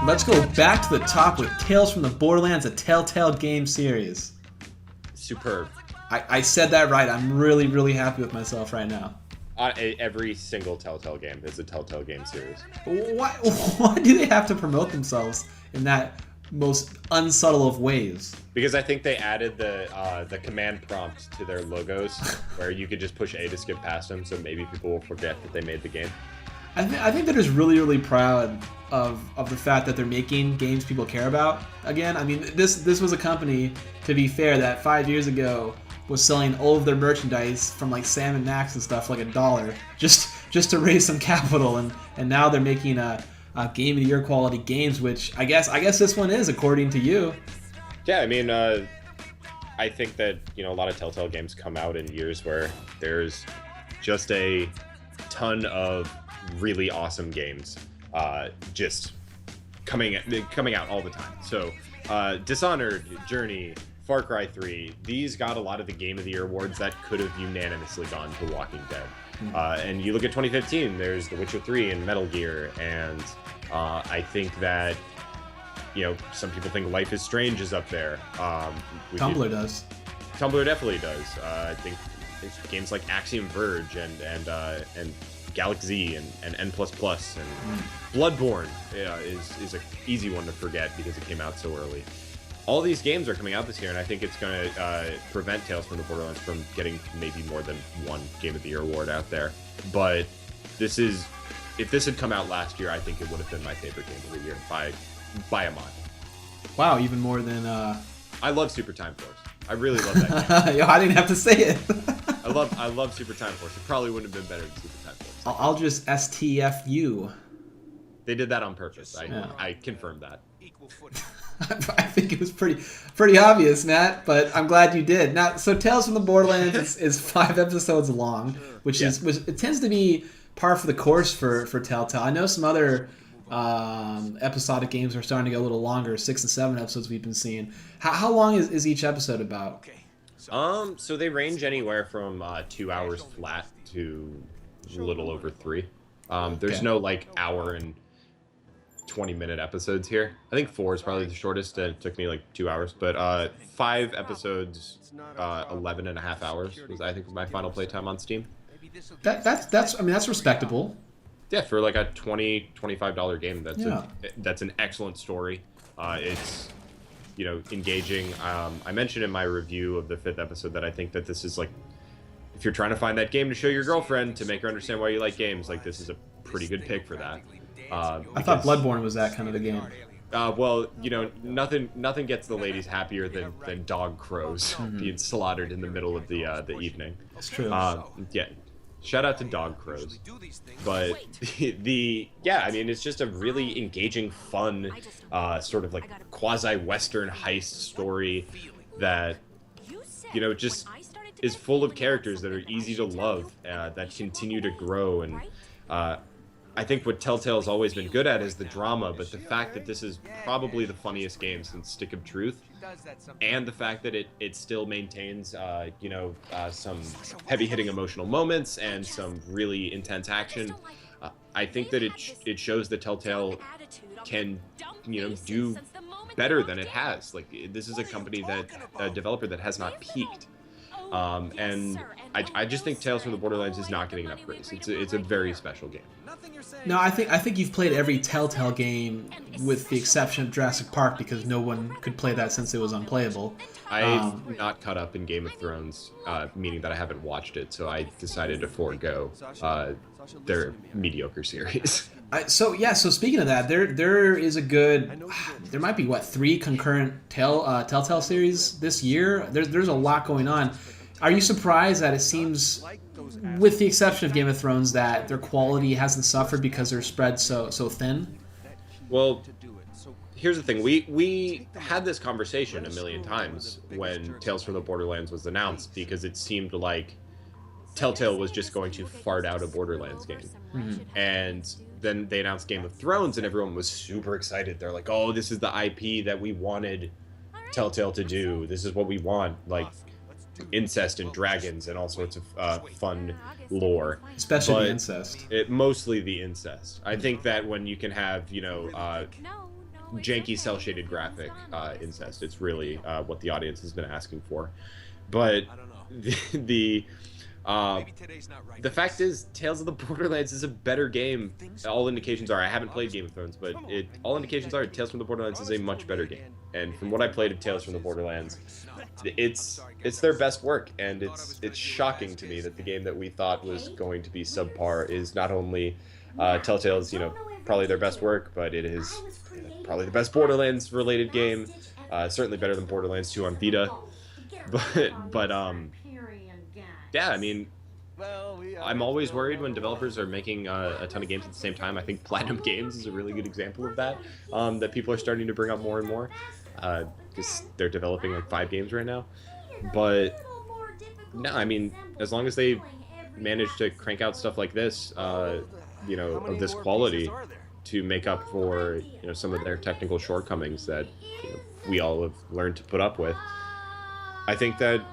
Let's go back to the top with Tales from the Borderlands, a Telltale Games series. Superb. I said that right. I'm really, really happy with myself right now. Every single Telltale game is a Telltale Game series. Why do they have to promote themselves in that most unsubtle of ways? Because I think they added the command prompt to their logos, where you could just push A to skip past them, so maybe people will forget that they made the game. I think they're just really, really proud of the fact that they're making games people care about. Again, I mean, this was a company, to be fair, that 5 years ago was selling all of their merchandise from like Sam and Max and stuff like $1 just to raise some capital, and now they're making a game of the year quality games, which I guess this one is, according to you. Yeah, I mean, I think that, you know, a lot of Telltale games come out in years where there's just a ton of really awesome games just coming out all the time. So Dishonored, Journey, Far Cry 3, these got a lot of the Game of the Year awards that could have unanimously gone to Walking Dead. And you look at 2015, there's The Witcher 3 and Metal Gear, and I think that, you know, some people think Life is Strange is up there. Tumblr does. Tumblr definitely does. I think games like Axiom Verge and Galaxy and N++ and Bloodborne is an easy one to forget because it came out so early. All these games are coming out this year, and I think it's going to prevent Tales from the Borderlands from getting maybe more than one Game of the Year award out there. But if this had come out last year, I think it would have been my favorite Game of the Year by a mile. Wow, even more than... I love Super Time Force. I really love that game. Yo, I didn't have to say it. I love Super Time Force. It probably wouldn't have been better than Super Time Force. I'll just STFU. They did that on purpose. I confirmed that. I think it was pretty obvious, Matt, but I'm glad you did. Now, so Tales from the Borderlands is 5 episodes long, which it tends to be par for the course for Telltale. I know some other episodic games are starting to get a little longer, 6 and 7 episodes we've been seeing. How long is each episode about? So they range anywhere from 2 hours flat to a little over 3. There's no like hour and 20-minute episodes here. I think 4 is probably the shortest. It took me like 2 hours, but 5 episodes, 11 and a half hours was, I think, my final playtime on Steam. That's respectable. Yeah, for like a $20-$25 game, that's an excellent story. It's, you know, engaging. I mentioned in my review of the 5th episode that I think that this is like, if you're trying to find that game to show your girlfriend to make her understand why you like games, like this is a pretty good pick for that. I thought Bloodborne was that kind of a game. Well, you know, nothing gets the ladies happier than dog crows being slaughtered in the middle of the evening. That's true. Yeah. Shout out to dog crows. But I mean, it's just a really engaging, fun, sort of like quasi-Western heist story that, you know, just is full of characters that are easy to love, that continue to grow. And I think what Telltale's always been good at is the drama, but the fact that this is probably the funniest game since Stick of Truth, and the fact that it still maintains, some heavy-hitting emotional moments and some really intense action, I think that it shows that Telltale can, you know, do better than it has. Like, this is a developer that has not peaked. And I just think Tales from the Borderlands is not getting enough praise. It's a very special game. No, I think you've played every Telltale game with the exception of Jurassic Park because no one could play that since it was unplayable. I've not caught up in Game of Thrones, meaning that I haven't watched it, so I decided to forego their mediocre series. So speaking of that, there is a good, there might be 3 concurrent Telltale series this year. There's a lot going on. Are you surprised that it seems, with the exception of Game of Thrones, that their quality hasn't suffered because they're spread so thin? Well, here's the thing. We had this conversation a million times when Tales from the Borderlands was announced, because it seemed like Telltale was just going to fart out a Borderlands game. Mm-hmm. And then they announced Game of Thrones, and everyone was super excited. They're like, oh, this is the IP that we wanted Telltale to do. This is what we want. Like, incest and dragons and all sorts of fun lore. Especially the incest. Mostly the incest. I think that when you can have, janky cel-shaded graphic incest. It's really what the audience has been asking for. But the the fact is, Tales of the Borderlands is a better game. All indications are, I haven't played Game of Thrones, but all indications are Tales from the Borderlands is a much better game. And from what I played of Tales from the Borderlands, it's their best work, and it's shocking to me that the game that we thought was going to be subpar is not only Telltale's, probably their best work, but it is probably the best Borderlands related game. Certainly better than Borderlands 2 on Vita. But yeah, I mean, I'm always worried when developers are making a ton of games at the same time. I think Platinum Games is a really good example of that, that people are starting to bring up more and more, because they're developing like 5 games right now. But no, I mean, as long as they manage to crank out stuff like this, of this quality, to make up for some of their technical shortcomings that we all have learned to put up with, I think that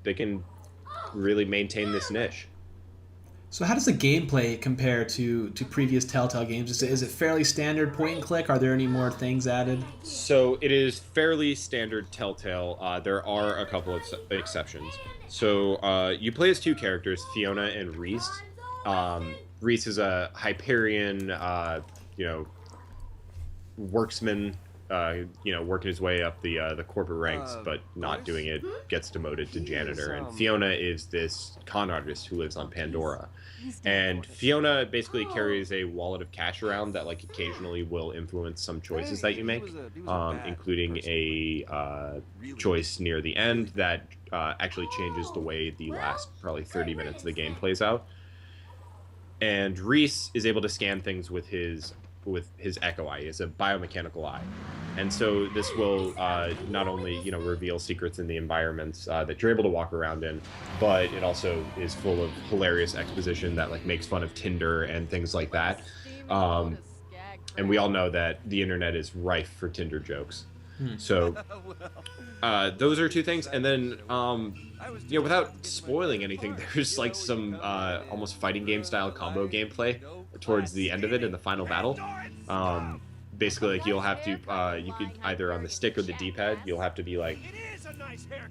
they can really maintain this niche. So how does the gameplay compare to previous Telltale games? Is it fairly standard point and click? Are there any more things added? So it is fairly standard Telltale. There are a couple of exceptions. So you play as 2 characters, Fiona and Reese. Reese is a Hyperion, worksman, working his way up the corporate ranks, but not doing it, gets demoted to janitor. And Fiona is this con artist who lives on Pandora. And Fiona basically carries a wallet of cash around that occasionally will influence some choices that you make, including a choice near the end that actually changes the way the last probably 30 minutes of the game plays out. And Reese is able to scan things with his Echo Eye. It's a biomechanical eye. And so this will not only reveal secrets in the environments that you're able to walk around in, but it also is full of hilarious exposition that makes fun of Tinder and things like that. And we all know that the internet is rife for Tinder jokes. So those are 2 things. And then without spoiling anything, there's some almost fighting game style combo gameplay towards the end of it in the final battle. Basically, you'll have to you could either on the stick or the D-pad, you'll have to be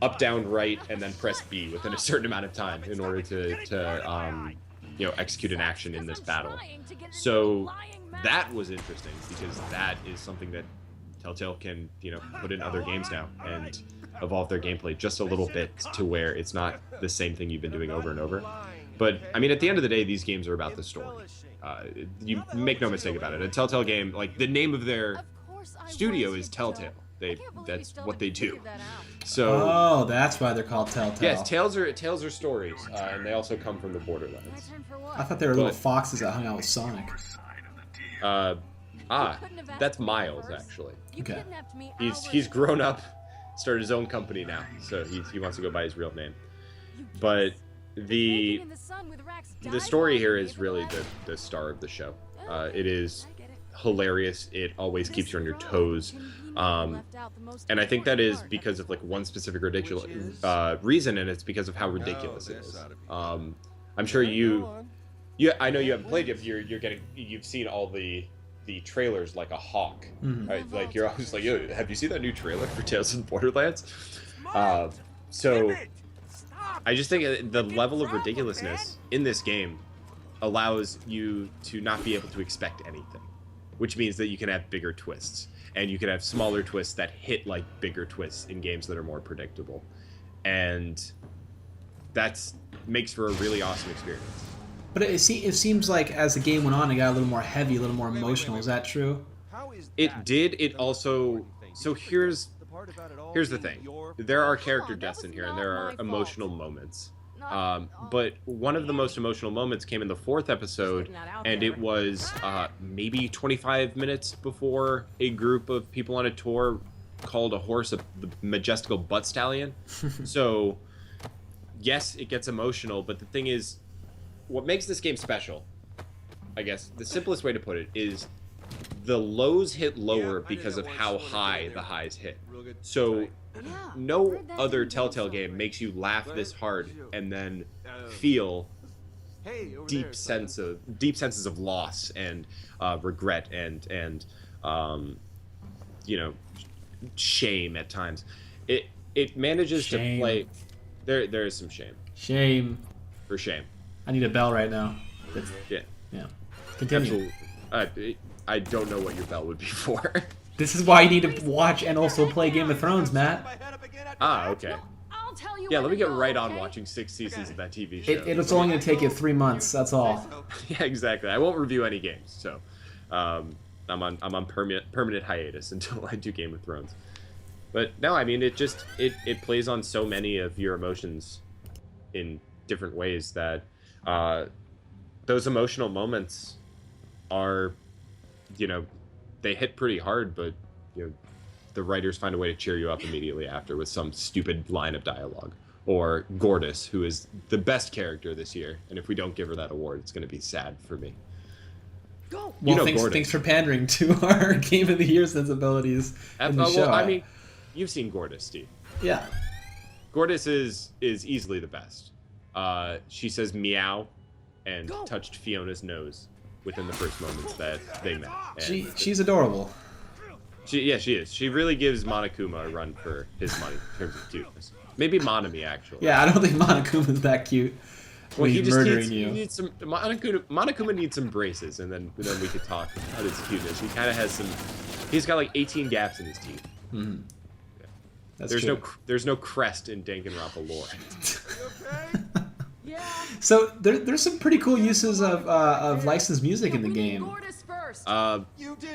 up, down, right, and then press B within a certain amount of time in order to execute an action in this battle. So that was interesting, because that is something that Telltale can put in other games now and evolve their gameplay just a little bit to where it's not the same thing you've been doing over and over. But I mean, at the end of the day, these games are about the story. You make no mistake about it. A Telltale game, the name of their studio is Telltale. That's what they do. So that's why they're called Telltale. Yes, tales are stories, and they also come from the Borderlands. I thought they were little foxes that hung out with Sonic. That's Miles, actually. Okay. He's grown up, started his own company now, so he wants to go by his real name. But the story here is really the star of the show. It is hilarious. It always keeps you on your toes. And I think that is because of one specific ridiculous reason, and it's because of how ridiculous it is. I'm sure I know you haven't played yet, but you've seen all the trailers like a hawk. Mm-hmm. Right? You're always yo, have you seen that new trailer for Tales of the Borderlands? So I just think the level of ridiculousness in this game allows you to not be able to expect anything, which means that you can have bigger twists, and you can have smaller twists that hit like bigger twists in games that are more predictable, and that makes for a really awesome experience. But it seems like as the game went on, it got a little more heavy, a little more emotional. Is that true? It did. It also... So here's the thing. There are character deaths in here, and there are emotional moments. But one of the most emotional moments came in the 4th episode, and it was maybe 25 minutes before a group of people on a tour called a horse the majestical butt stallion. So, yes, it gets emotional, but the thing is, what makes this game special, I guess, the simplest way to put it is the lows hit lower because of how high the highs hit. So no other Telltale game makes you laugh this hard and then feel deep senses of loss and regret and you know, shame at times. It manages Shame. to play. There is some shame. Shame. For shame. I need a bell right now. Yeah. Yeah. Continue. Absolutely. I don't know what your bell would be for. This is why you need to watch and also play Game of Thrones, Matt. Ah, okay. I'll tell you Yeah, when let me to get go, right on okay? watching 6 seasons of that TV show. It's only going to take you 3 months. That's all. Yeah, exactly. I won't review any games, so I'm on permanent hiatus until I do Game of Thrones. But no, I mean, it plays on so many of your emotions in different ways that those emotional moments are, you know, they hit pretty hard, but you know, the writers find a way to cheer you up immediately after with some stupid line of dialogue. Or Gortys, who is the best character this year, and if we don't give her that award, it's going to be sad for me. Go. Well, You know thanks, Gordon. thanks for pandering to our Game of the Year sensibilities in the show. Well, I mean, you've seen Gortys, Steve. Yeah. Gortys is easily the best. She says meow and touched Fiona's nose within the first moments that they met. And She's adorable. she is. She really gives Monokuma a run for his money in terms of cuteness. Maybe Monami, actually. Yeah, I don't think Monokuma's that cute. Well, when he he's just murdering needs, you. he needs some Monokuma needs some braces, and then we could talk about his cuteness. He kind of has some. He's got like 18 gaps in his teeth. Mm-hmm. That's There's true. there's no crest in Danganronpa lore. Yeah. So there's some pretty cool uses of licensed music in the We need game. Gortys first.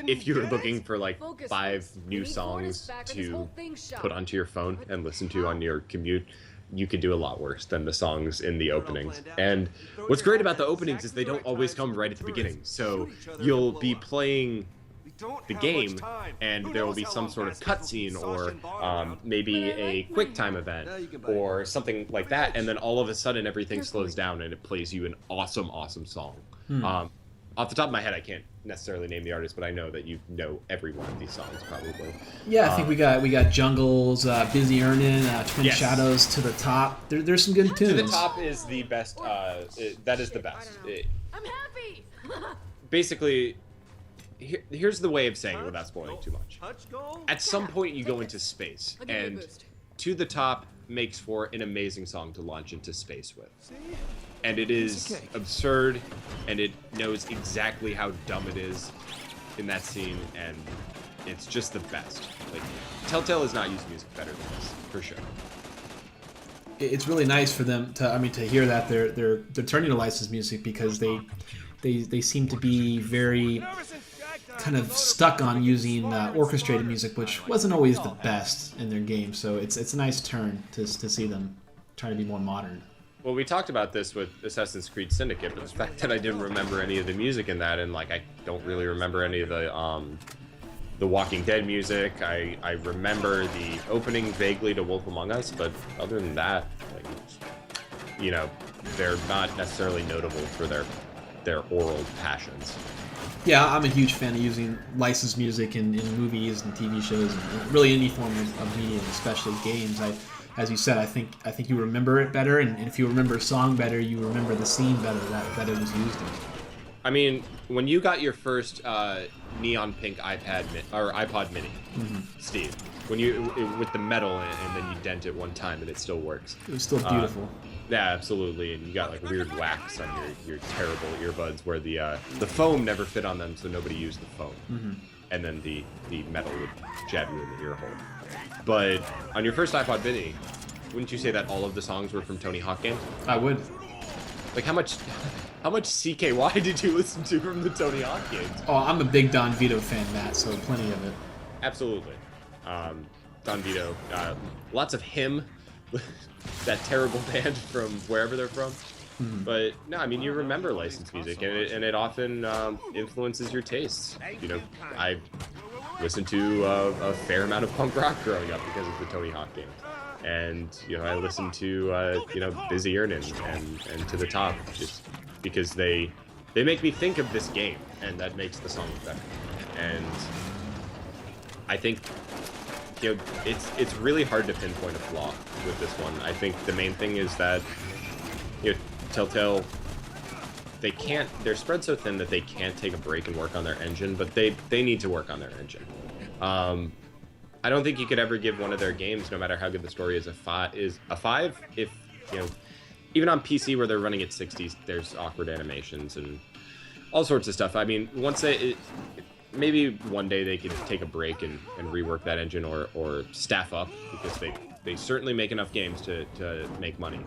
If you're looking for like Focus, 5 Rose. new We need songs Gortys back or this to whole thing's shot. put onto your phone and listen to on your commute, you could do a lot worse than the songs in the openings. And what's great about the openings is they don't always come right at the beginning. So you'll be playing the game, and there will be some sort of cutscene or maybe a quick time event or something like that, and then all of a sudden everything slows down and it plays you an awesome song. Off the top of my head, I can't necessarily name the artist, but I know that you know every one of these songs probably. Yeah, I think we got Jungles, Busy Earnin', Twin Yes. Shadows, To the Top. There's some good tunes. To the Top is the best. That is the best. I'm happy. Basically, here's the way of saying it without spoiling too much. At some point, you go into space, I'll give you a and boost. To the Top makes for an amazing song to launch into space with. And it is absurd, and it knows exactly how dumb it is in that scene, and it's just the best. Like, Telltale has not used music better than this, for sure. It's really nice for them to hear that they're turning to licensed music, because they seem to be very kind of stuck on using orchestrated music, which wasn't always the best in their game. So it's a nice turn to see them trying to be more modern. Well, we talked about this with Assassin's Creed Syndicate, but the fact that I didn't remember any of the music in that, and like I don't really remember any of the Walking Dead music. I remember the opening vaguely to Wolf Among Us, but other than that, like, you know, they're not necessarily notable for their oral passions. Yeah, I'm a huge fan of using licensed music in movies and TV shows, and really any form of media, especially games. As you said, I think you remember it better, and if you remember a song better, you remember the scene better that it was used in. I mean, when you got your first neon pink iPod Mini, Steve, when with the metal and then you dent it one time and it still works. It was still beautiful. Yeah, absolutely, and you got like weird wax on your terrible earbuds where the foam never fit on them, so nobody used the foam, and then the metal would jab you in the ear hole. But on your first iPod Mini, wouldn't you say that all of the songs were from Tony Hawk games? I would. Like how much CKY did you listen to from the Tony Hawk games? Oh, I'm a big Don Vito fan, Matt, so plenty of it. Absolutely. Don Vito. Lots of him. That terrible band from wherever they're from. But no, I mean, you remember licensed music, and it often influences your tastes. You know, I listened to a fair amount of punk rock growing up because of the Tony Hawk games. And, you know, I listened to, you know, Busy Earnin' and To the Top, just because they make me think of this game, and that makes the song better. And I think, you know, it's really hard to pinpoint a flaw with this one. I think the main thing is that, you know, Telltale they can't. They're spread so thin that they can't take a break and work on their engine, but they need to work on their engine. I don't think you could ever give one of their games, no matter how good the story is, a five. If you know, even on PC where they're running at 60s, there's awkward animations and all sorts of stuff. I mean, once maybe one day they could take a break and rework that engine or staff up, because they certainly make enough games to make money.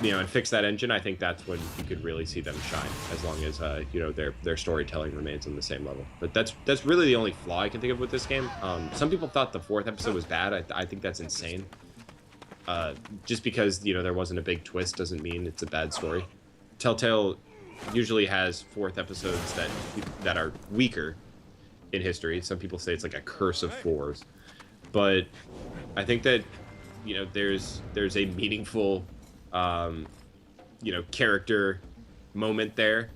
You know, and fix that engine. I think that's when you could really see them shine, as long as you know, their storytelling remains on the same level. But that's really the only flaw I can think of with this game. Some people thought the 4th episode was bad. I think that's insane. Just because, you know, there wasn't a big twist doesn't mean it's a bad story. Telltale usually has 4th episodes that are weaker in history. Some people say it's like a curse of 4s, but I think that, you know, there's a meaningful you know, character moment there.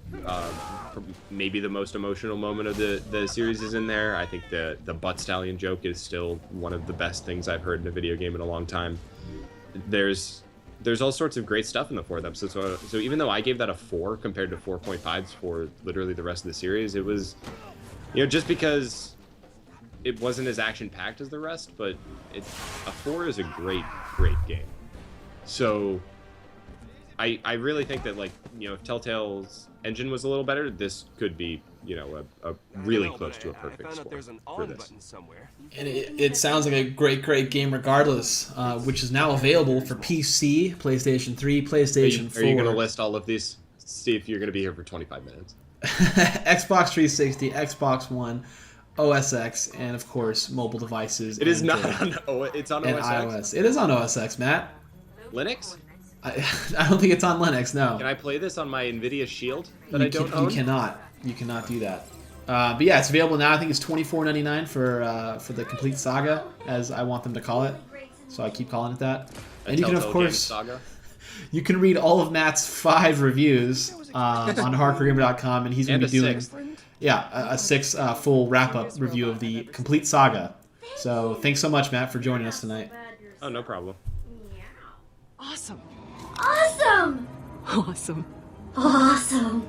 Maybe the most emotional moment of the series is in there. I think the butt stallion joke is still one of the best things I've heard in a video game in a long time. There's all sorts of great stuff in the 4th episode. So even though I gave that a 4 compared to 4.5s for literally the rest of the series, it was, you know, just because it wasn't as action-packed as the rest, but a 4 is a great game. So I really think that, like, you know, if Telltale's engine was a little better, this could be, you know, a really close to a perfect score for this. And it sounds like a great game regardless, which is now available for PC, PlayStation 3, PlayStation 4. Are you going to list all of these? See if you're going to be here for 25 minutes. Xbox 360, Xbox One, OS X, and of course mobile devices. It is not on it's on and OS iOS. X. It is on OS X, Matt. Linux? I don't think it's on Linux, no. Can I play this on my Nvidia Shield that I don't own? You cannot. You cannot do that. But yeah, it's available now. I think it's $24.99 for the complete saga, as I want them to call it. So I keep calling it that. And you can, of course, saga. You can read all of Matt's 5 reviews on hardcoregamer.com, and he's going to be doing a 6 full wrap-up review of the complete saga. So thanks so much, Matt, for joining us tonight. Oh, no problem. Awesome. Awesome! Awesome. Awesome!